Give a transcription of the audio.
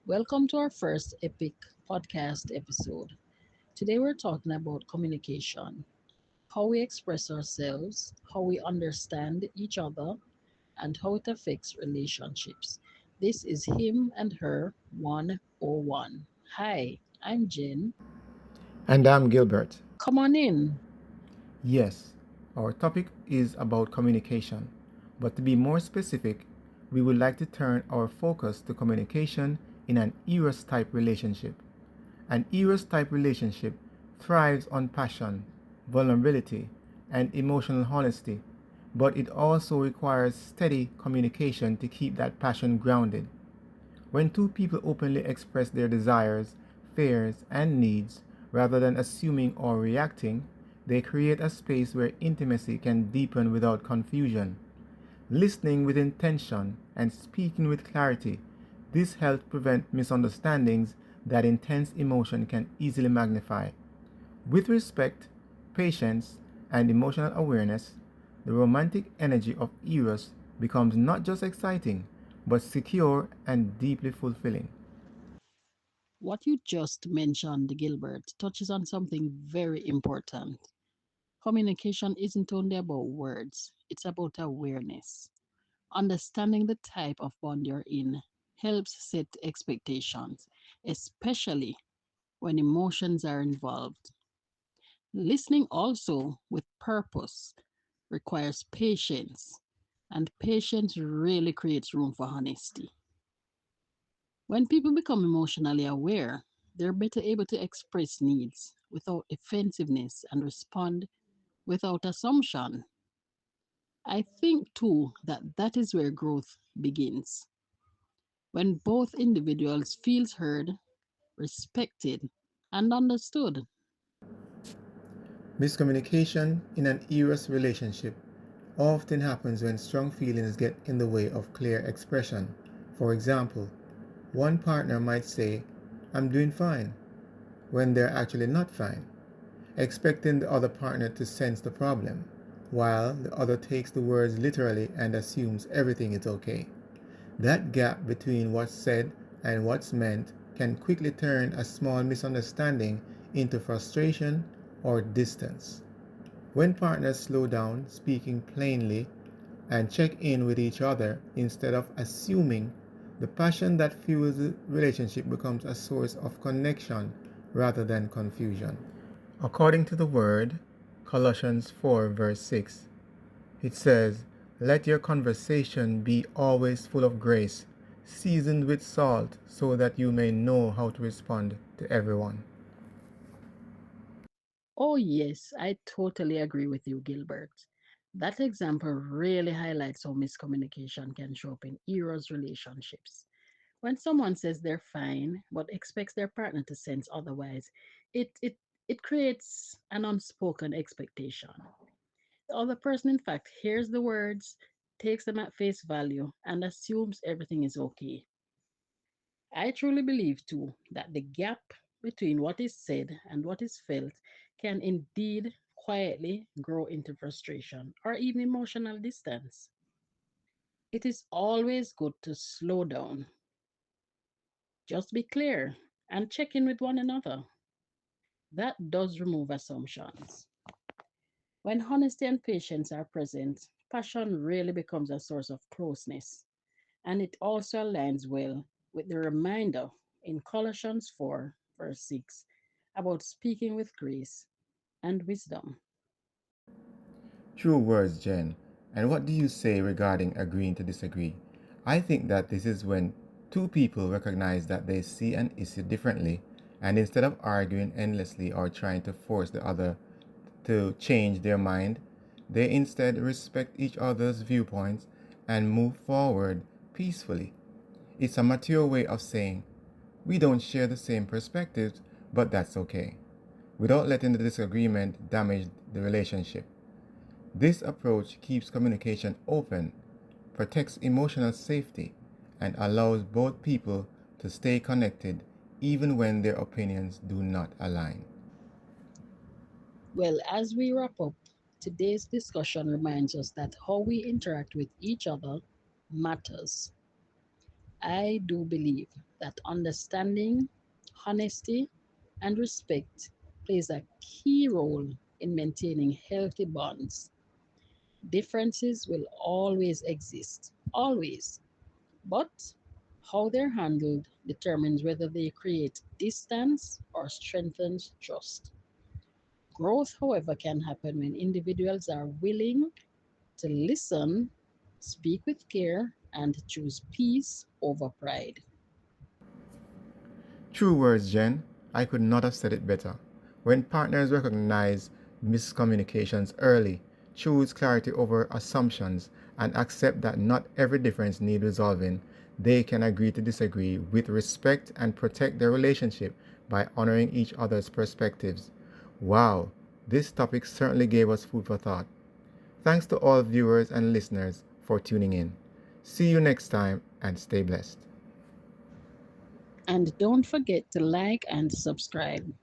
Welcome to our first epic podcast episode. Today we're talking about communication, how we express ourselves, how we understand each other, and how it affects relationships. This is Him and Her 101. Hi, I'm Jen. And I'm Gilbert. Come on in. Yes, our topic is about communication. But to be more specific, we would like to turn our focus to communication in an Eros type relationship. An Eros type relationship thrives on passion, vulnerability, and emotional honesty, but it also requires steady communication to keep that passion grounded. When two people openly express their desires, fears, and needs, rather than assuming or reacting, they create a space where intimacy can deepen without confusion. Listening with intention and speaking with clarity, this helps prevent misunderstandings that intense emotion can easily magnify. With respect, patience, and emotional awareness, the romantic energy of Eros becomes not just exciting, but secure and deeply fulfilling. What you just mentioned, Gilbert, touches on something very important. Communication isn't only about words, it's about awareness. Understanding the type of bond you're in helps set expectations, especially when emotions are involved. Listening also with purpose requires patience, and patience really creates room for honesty. When people become emotionally aware, they're better able to express needs without defensiveness and respond without assumption. I think too that that is where growth begins. When both individuals feels heard, respected, and understood. Miscommunication in an Eros relationship often happens when strong feelings get in the way of clear expression. For example, one partner might say, I'm doing fine, when they're actually not fine, expecting the other partner to sense the problem, while the other takes the words literally and assumes everything is okay. That gap between what's said and what's meant can quickly turn a small misunderstanding into frustration or distance. When partners slow down, speaking plainly, and check in with each other instead of assuming, the passion that fuels the relationship becomes a source of connection rather than confusion. According to the word, Colossians 4, verse 6, it says, let your conversation be always full of grace, seasoned with salt, so that you may know how to respond to everyone. Oh, yes, I totally agree with you, Gilbert. That example really highlights how miscommunication can show up in Eros relationships. When someone says they're fine but expects their partner to sense otherwise, it creates an unspoken expectation. The other person, in fact, hears the words, takes them at face value, and assumes everything is okay. I truly believe, too, that the gap between what is said and what is felt can indeed quietly grow into frustration or even emotional distance. It is always good to slow down, just be clear, and check in with one another. That does remove assumptions. When honesty and patience are present, passion really becomes a source of closeness, and it also aligns well with the reminder in Colossians 4, verse 6, about speaking with grace and wisdom. True words, Jen. And what do you say regarding agreeing to disagree? I think that this is when two people recognize that they see an issue differently, and instead of arguing endlessly or trying to force the other to change their mind, they instead respect each other's viewpoints and move forward peacefully. It's a mature way of saying, we don't share the same perspectives, but that's okay, without letting the disagreement damage the relationship. This approach keeps communication open, protects emotional safety, and allows both people to stay connected even when their opinions do not align. Well, as we wrap up, today's discussion reminds us that how we interact with each other matters. I do believe that understanding, honesty, and respect plays a key role in maintaining healthy bonds. Differences will always exist, always, but how they're handled determines whether they create distance or strengthens trust. Growth, however, can happen when individuals are willing to listen, speak with care, and choose peace over pride. True words, Jen. I could not have said it better. When partners recognize miscommunications early, choose clarity over assumptions, and accept that not every difference needs resolving, they can agree to disagree with respect and protect their relationship by honoring each other's perspectives. Wow, this topic certainly gave us food for thought. Thanks to all viewers and listeners for tuning in. See you next time and stay blessed. And don't forget to like and subscribe.